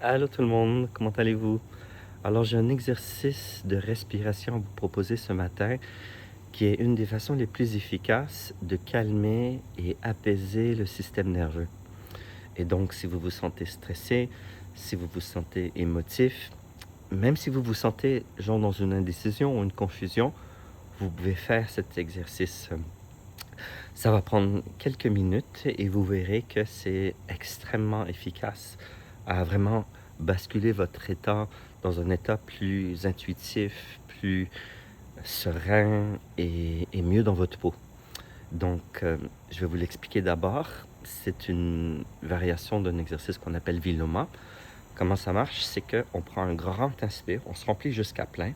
Allô tout le monde, comment allez-vous? Alors j'ai un exercice de respiration à vous proposer ce matin qui est une des façons les plus efficaces de calmer et apaiser le système nerveux. Et donc si vous vous sentez stressé, si vous vous sentez émotif, même si vous vous sentez genre dans une indécision ou une confusion, vous pouvez faire cet exercice. Ça va prendre quelques minutes et vous verrez que c'est extrêmement efficace à vraiment basculer votre état dans un état plus intuitif, plus serein et mieux dans votre peau. Donc, je vais vous l'expliquer d'abord. C'est une variation d'un exercice qu'on appelle Viloma. Comment ça marche? C'est qu'on prend un grand inspire, on se remplit jusqu'à plein,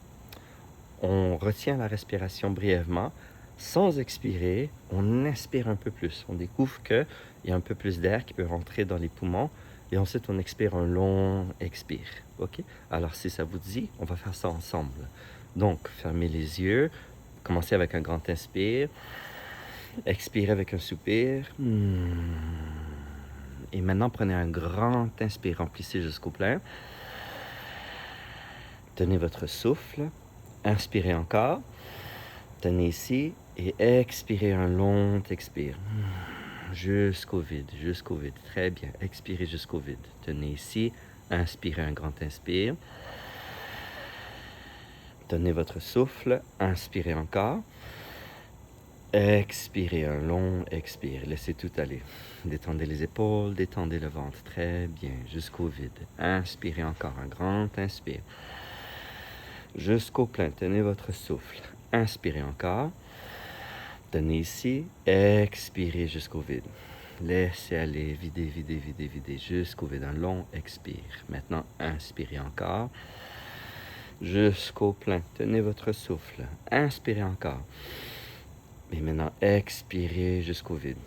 on retient la respiration brièvement. Sans expirer, on inspire un peu plus. On découvre qu'il y a un peu plus d'air qui peut rentrer dans les poumons. Et ensuite, on expire un long expire. OK? Alors, si ça vous dit, on va faire ça ensemble. Donc, fermez les yeux. Commencez avec un grand inspire. Expirez avec un soupir. Et maintenant, prenez un grand inspire. Remplissez jusqu'au plein. Tenez votre souffle. Inspirez encore. Tenez ici et expirez un long expire. Jusqu'au vide, jusqu'au vide. Très bien. Expirez jusqu'au vide. Tenez ici. Inspirez un grand inspire. Tenez votre souffle. Inspirez encore. Expirez un long expire. Laissez tout aller. Détendez les épaules, détendez le ventre. Très bien. Jusqu'au vide. Inspirez encore un grand inspire. Jusqu'au plein. Tenez votre souffle. Inspirez encore. Tenez ici, expirez jusqu'au vide. Laissez aller, videz, videz, videz, videz, jusqu'au vide. Un long expire. Maintenant, inspirez encore. Jusqu'au plein. Tenez votre souffle. Inspirez encore. Et maintenant, expirez jusqu'au vide.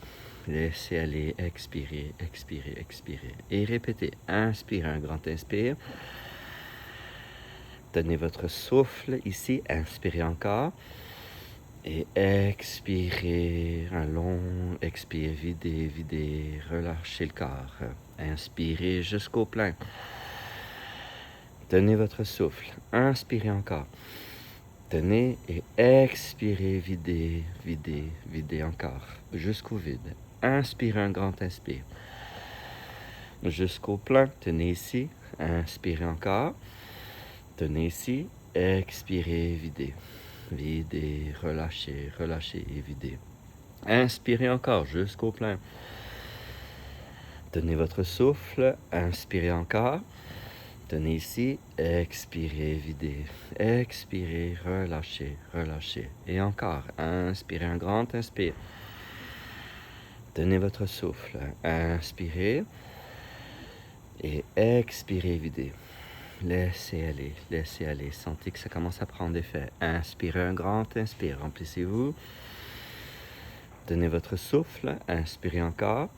Laissez aller, expirez, expirez, expirez. Et répétez. Inspirez un grand inspire. Tenez votre souffle ici. Inspirez encore. Et expirez, un long expire, videz, videz, relâchez le corps. Inspirez jusqu'au plein. Tenez votre souffle. Inspirez encore. Tenez et expirez, videz, videz, videz encore. Jusqu'au vide. Inspirez un grand inspire. Jusqu'au plein. Tenez ici. Inspirez encore. Tenez ici. Expirez, videz. Videz, relâchez, relâchez et videz. Inspirez encore jusqu'au plein. Tenez votre souffle. Inspirez encore. Tenez ici. Expirez, videz. Expirez, relâchez, relâchez. Et encore. Inspirez un grand inspire. Tenez votre souffle. Inspirez. Et expirez, videz. Laissez aller, laissez aller. Sentez que ça commence à prendre effet. Inspirez un grand inspire. Remplissez-vous. Tenez votre souffle. Inspirez encore.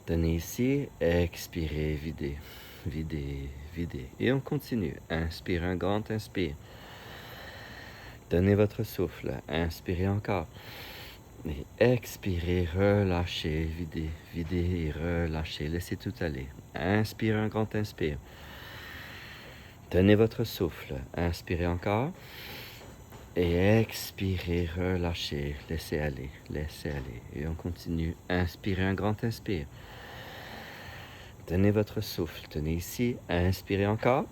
Tenez ici. Expirez, videz. Videz, videz. Et on continue. Inspirez un grand inspire. Tenez votre souffle. Inspirez encore. Et expirez, relâchez, videz, videz et relâchez. Laissez tout aller. Inspirez un grand inspire. Tenez votre souffle. Inspirez encore. Et expirez, relâchez. Laissez aller, laissez aller. Et on continue. Inspirez un grand inspire. Tenez votre souffle. Tenez ici. Inspirez encore.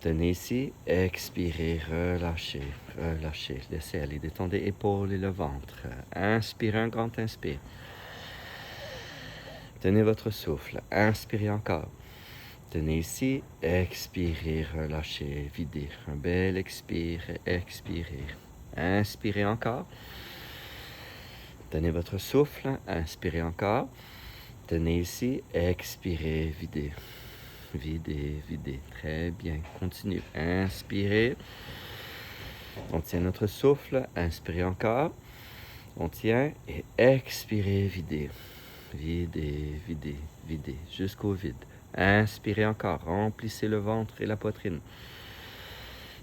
Tenez ici. Expirez, relâchez, relâchez. Laissez aller. Détendez épaules et le ventre. Inspirez un grand inspire. Tenez votre souffle. Inspirez encore. Tenez ici, expirez, relâchez, videz. Un bel expire, expirez. Inspirez encore. Tenez votre souffle, inspirez encore. Tenez ici, expirez, videz. Videz, videz. Très bien. Continue. Inspirez. On tient notre souffle. Inspirez encore. On tient et expirez, videz. Videz, videz, videz. Jusqu'au vide. Inspirez encore, remplissez le ventre et la poitrine.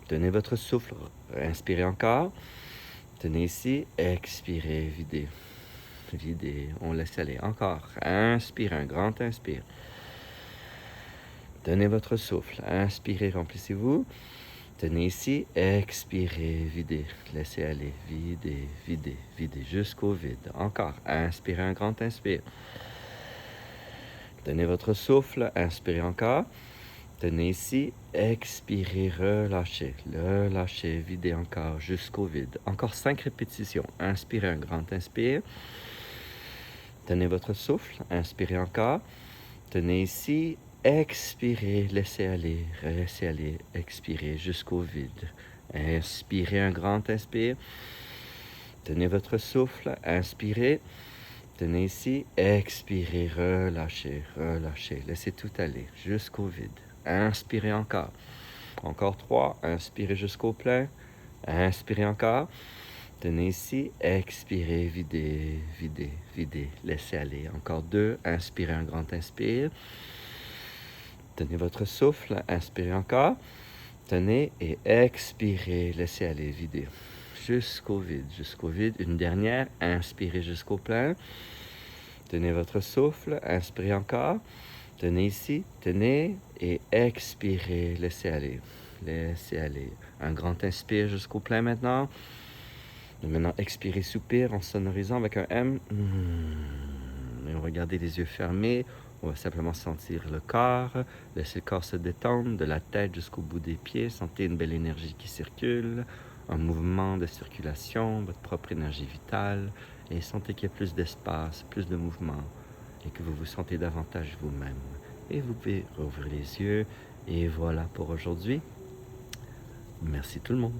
Tenez votre souffle, inspirez encore. Tenez ici, expirez, videz. Videz, on laisse aller. Encore, inspirez, un grand inspire. Tenez votre souffle. Inspirez, remplissez-vous. Tenez ici. Expirez, videz. Laissez aller. Videz, videz, videz jusqu'au vide. Encore. Inspirez un grand inspire. Tenez votre souffle. Inspirez encore. Tenez ici. Expirez, relâchez. Relâchez, videz encore jusqu'au vide. Encore 5 répétitions. Inspirez un grand inspire. Tenez votre souffle. Inspirez encore. Tenez ici. Expirez, laissez aller, expirez jusqu'au vide. Inspirez un grand inspire. Tenez votre souffle, inspirez. Tenez ici, expirez, relâchez, relâchez. Laissez tout aller jusqu'au vide. Inspirez encore. Encore 3, inspirez jusqu'au plein. Inspirez encore. Tenez ici, expirez, videz, videz, videz. Laissez aller. Encore 2, inspirez un grand inspire. Tenez votre souffle, inspirez encore. Tenez et expirez, laissez aller, videz. Jusqu'au vide, jusqu'au vide. Une dernière, inspirez jusqu'au plein. Tenez votre souffle, inspirez encore. Tenez ici, tenez et expirez, laissez aller. Laissez aller. Un grand inspire jusqu'au plein maintenant. Et maintenant, expirez, soupir en sonorisant avec un M. Et regardez les yeux fermés. On va simplement sentir le corps, laisser le corps se détendre, de la tête jusqu'au bout des pieds. Sentez une belle énergie qui circule, un mouvement de circulation, votre propre énergie vitale. Et sentez qu'il y a plus d'espace, plus de mouvement, et que vous vous sentez davantage vous-même. Et vous pouvez rouvrir les yeux. Et voilà pour aujourd'hui. Merci tout le monde.